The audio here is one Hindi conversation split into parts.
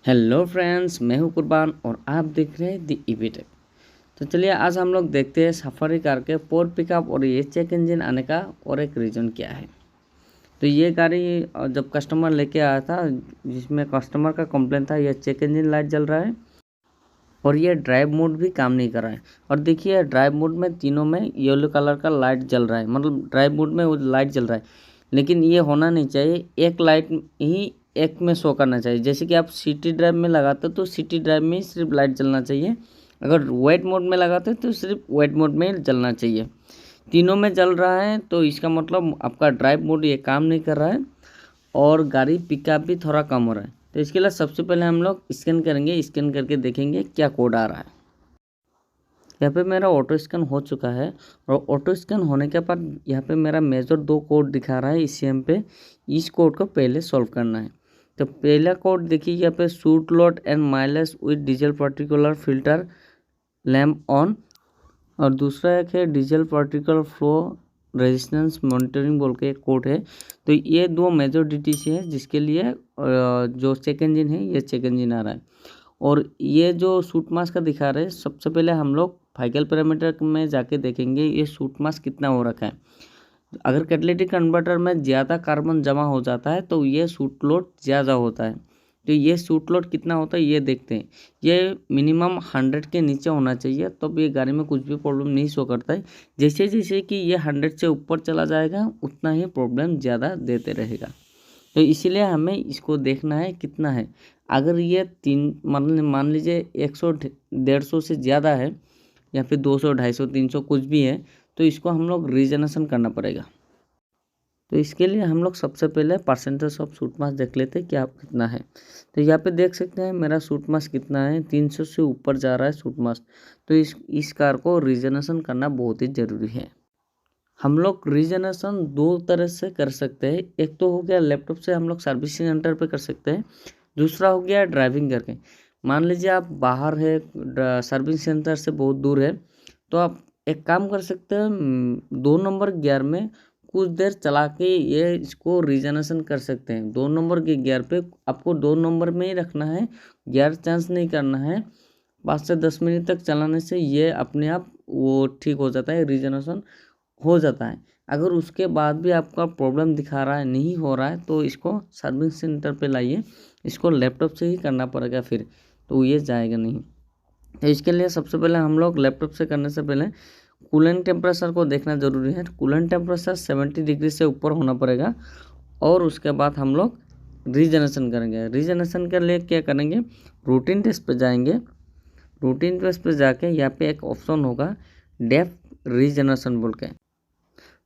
हेलो फ्रेंड्स, मैं हूं कुर्बान और आप देख रहे हैं दी ईवी टेक। तो चलिए आज हम लोग देखते हैं सफारी कार के पोर पिकअप और ये चेक इंजन आने का और एक रीज़न क्या है। तो ये गाड़ी जब कस्टमर लेके आया था, जिसमें कस्टमर का कंप्लेन था ये चेक इंजन लाइट जल रहा है और ये ड्राइव मोड भी काम नहीं कर रहा है। और देखिए ड्राइव मोड में तीनों में येलो कलर का लाइट जल रहा है, मतलब ड्राइव मोड में वो लाइट जल रहा है। लेकिन ये होना नहीं चाहिए, एक लाइट ही एक में शो करना चाहिए। जैसे कि आप सिटी ड्राइव में लगाते हो तो सिटी ड्राइव में ही सिर्फ लाइट जलना चाहिए, अगर वाइट मोड में लगाते हो तो सिर्फ वाइट मोड में ही जलना चाहिए। तीनों में जल रहा है तो इसका मतलब आपका ड्राइव मोड ये काम नहीं कर रहा है और गाड़ी पिकअप भी थोड़ा कम हो रहा है। तो इसके लिए सबसे पहले हम लोग स्कैन करेंगे, स्कैन करके देखेंगे क्या कोड आ रहा है। यहाँ पे मेरा ऑटो स्कैन हो चुका है और ऑटो स्कैन होने के बाद यहाँ पे मेरा मेजर 2 कोड दिखा रहा है ECM पे। इस कोड को पहले सॉल्व करना है। तो पहला कोड देखिए यहाँ पे shoot load and mileage with diesel particular filter lamp on, और दूसरा एक है diesel particle flow resistance monitoring बोल के एक कोड है। तो ये 2 मेजर DTC है जिसके लिए जो चेक इंजन है ये चेक इंजन आ रहा है। और ये जो सूट मास का दिखा रहे हैं, सबसे पहले हम लोग व्हीकल पैरामीटर में जाके देखेंगे ये सूट मास कितना हो रखा है। अगर कैटालिटिक कन्वर्टर में ज़्यादा कार्बन जमा हो जाता है तो ये सूट लोड ज़्यादा होता है। तो ये सूट लोड कितना होता है ये देखते हैं। ये मिनिमम 100 के नीचे होना चाहिए, तब ये गाड़ी में कुछ भी प्रॉब्लम नहीं शो करता है। जैसे जैसे कि ये 100 से ऊपर चला जाएगा उतना ही प्रॉब्लम ज़्यादा देते रहेगा। तो इसीलिए हमें इसको देखना है कितना है। अगर ये मान लीजिए 100 150 से ज़्यादा है या फिर 200 250 300 कुछ भी है, तो इसको हम लोग रीजनरेशन करना पड़ेगा। तो इसके लिए हम लोग सबसे पहले परसेंटेज ऑफ सूट मास देख लेते हैं क्या कितना है। तो यहाँ पे देख सकते हैं मेरा सूट मास कितना है, 300 से ऊपर जा रहा है सूट मास। तो इस कार को रीजनरेशन करना बहुत ही ज़रूरी है। हम लोग रीजनरेशन 2 तरह से कर सकते हैं। एक तो हो गया लैपटॉप से हम लोग सर्विसिंग सेंटर पे कर सकते हैं, दूसरा हो गया ड्राइविंग करके। मान लीजिए आप बाहर है, सर्विस सेंटर से बहुत दूर है, तो आप एक काम कर सकते हैं, 2 नंबर गियर में कुछ देर चला के ये इसको रीजनरेशन कर सकते हैं। 2 नंबर के गियर पे आपको 2 नंबर में ही रखना है, गियर चेंज नहीं करना है। 5 से 10 मिनट तक चलाने से ये अपने आप वो ठीक हो जाता है, रीजनरेशन हो जाता है। अगर उसके बाद भी आपका प्रॉब्लम दिखा रहा है, नहीं हो रहा है, तो इसको सर्विस सेंटर पे लाइए। इसको लैपटॉप से ही करना पड़ेगा फिर, तो ये जाएगा नहीं। तो इसके लिए सबसे पहले हम लोग लैपटॉप से करने से पहले कूलेंट टेम्परेचर को देखना ज़रूरी है। कूलेंट टेम्परेचर 70 डिग्री से ऊपर होना पड़ेगा। और उसके बाद हम लोग रीजनरेशन करेंगे। रीजनरेशन के लिए क्या करेंगे, रूटीन टेस्ट पे जाएंगे। रूटीन टेस्ट पे जाके यहाँ पे एक ऑप्शन होगा डेप्थ रीजनरेशन बोल के।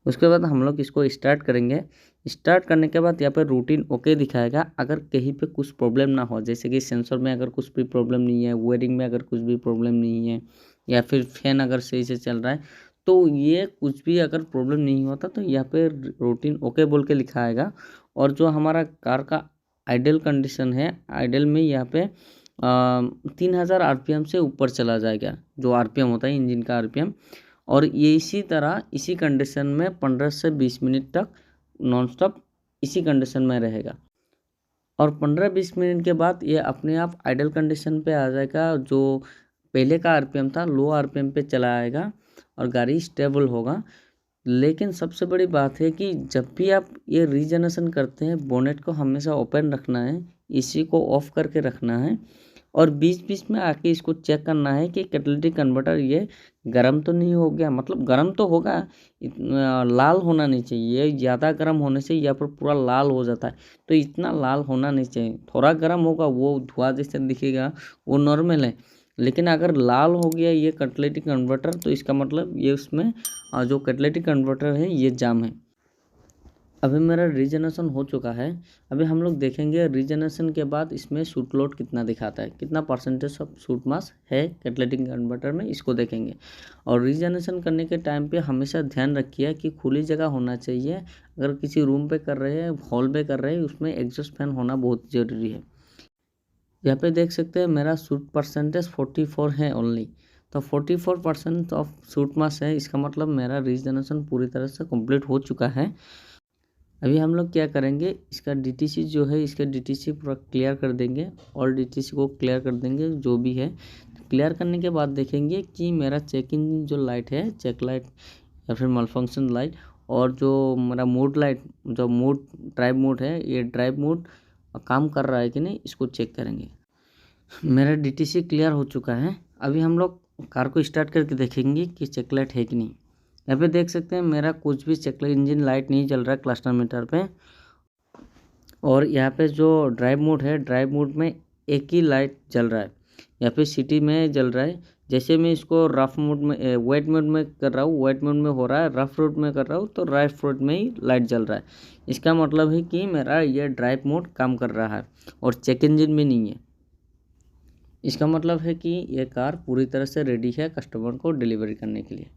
उसके बाद हम लोग इसको स्टार्ट करेंगे। स्टार्ट करने के बाद यहाँ पे रूटीन ओके दिखाएगा। अगर कहीं पे कुछ प्रॉब्लम ना हो, जैसे कि सेंसर में अगर कुछ भी प्रॉब्लम नहीं है, वायरिंग में अगर कुछ भी प्रॉब्लम नहीं है, या फिर फैन अगर सही से चल रहा है, तो ये कुछ भी अगर प्रॉब्लम नहीं होता तो यहाँ पे रूटीन ओके बोल के लिखा आएगा। और जो हमारा कार का आइडल कंडीशन है, आइडल में यहाँ पे 3000 RPM से ऊपर चला जाएगा, जो RPM होता है इंजन का RPM। और ये इसी तरह इसी कंडीशन में 15 से 20 मिनट तक नॉन स्टॉप इसी कंडीशन में रहेगा। और 15-20 मिनट के बाद ये अपने आप आइडल कंडीशन पे आ जाएगा। जो पहले का RPM था लो RPM पे चला आएगा और गाड़ी स्टेबल होगा। लेकिन सबसे बड़ी बात है कि जब भी आप ये रीजनरेशन करते हैं, बोनेट को हमेशा ओपन रखना है, इसी को ऑफ करके रखना है। और बीच बीच में आके इसको चेक करना है कि कैटालिटिक कन्वर्टर ये गर्म तो नहीं हो गया। मतलब गर्म तो होगा, इतना लाल होना नहीं चाहिए। ज़्यादा गर्म होने से यहाँ पर पूरा लाल हो जाता है, तो इतना लाल होना नहीं चाहिए। थोड़ा गर्म होगा वो धुआं जैसे दिखेगा, वो नॉर्मल है। लेकिन अगर लाल हो गया ये कैटालिटिक कन्वर्टर, तो इसका मतलब ये उसमें जो कैटालिटिक कन्वर्टर है ये जाम है। अभी मेरा रीजनरेशन हो चुका है। अभी हम लोग देखेंगे रीजनरेशन के बाद इसमें सूट लोड कितना दिखाता है, कितना परसेंटेज ऑफ सूट मास है कैटालिटिक कन्वर्टर में, इसको देखेंगे। और रीजनरेशन करने के टाइम पे हमेशा ध्यान रखिए कि खुली जगह होना चाहिए। अगर किसी रूम पे कर रहे हैं, हॉल पे कर रहे हैं, उसमें एग्जॉस्ट फैन होना बहुत ज़रूरी है। यहाँ पे देख सकते हैं मेरा सूट परसेंटेज 44 है ओनली। तो 44% ऑफ सूट मास है, इसका मतलब मेरा रीजनरेशन पूरी तरह से कंप्लीट हो चुका है। अभी हम लोग क्या करेंगे, इसका DTC जो है, इसका DTC पूरा क्लियर कर देंगे, और DTC को क्लियर कर देंगे जो भी है। क्लियर करने के बाद देखेंगे कि मेरा चेक इंजन जो लाइट है, चेक लाइट या फिर मलफंक्शन लाइट, और जो मेरा मोड लाइट, जो मोड ड्राइव मोड है, ये ड्राइव मोड काम कर रहा है कि नहीं, इसको चेक करेंगे। मेरा DTC क्लियर हो चुका है। अभी हम लोग कार को स्टार्ट करके देखेंगे कि चेक लाइट है कि नहीं। यहाँ पे देख सकते हैं मेरा कुछ भी चेक लाइट इंजन लाइट नहीं जल रहा है क्लस्टर मीटर पे, और यहाँ पे जो ड्राइव मोड है, ड्राइव मोड में एक ही लाइट जल रहा है, यहाँ पे सिटी में जल रहा है। जैसे मैं इसको रफ मोड में, वेट मोड में कर रहा हूँ, वेट मोड में हो रहा है, रफ रोड में कर रहा हूँ तो रफ रोड में ही लाइट जल रहा है। इसका मतलब है कि मेरा ये ड्राइव मोड काम कर रहा है और चेक इंजन में नहीं है। इसका मतलब है कि ये कार पूरी तरह से रेडी है कस्टमर को डिलीवरी करने के लिए।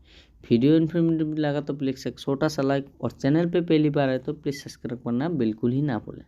वीडियो इन्फॉर्मेटिव लगा तो प्लीज़ एक छोटा सा लाइक, और चैनल पे पहली बार आए तो प्लीज़ सब्सक्राइब करना बिल्कुल ही ना भूलें।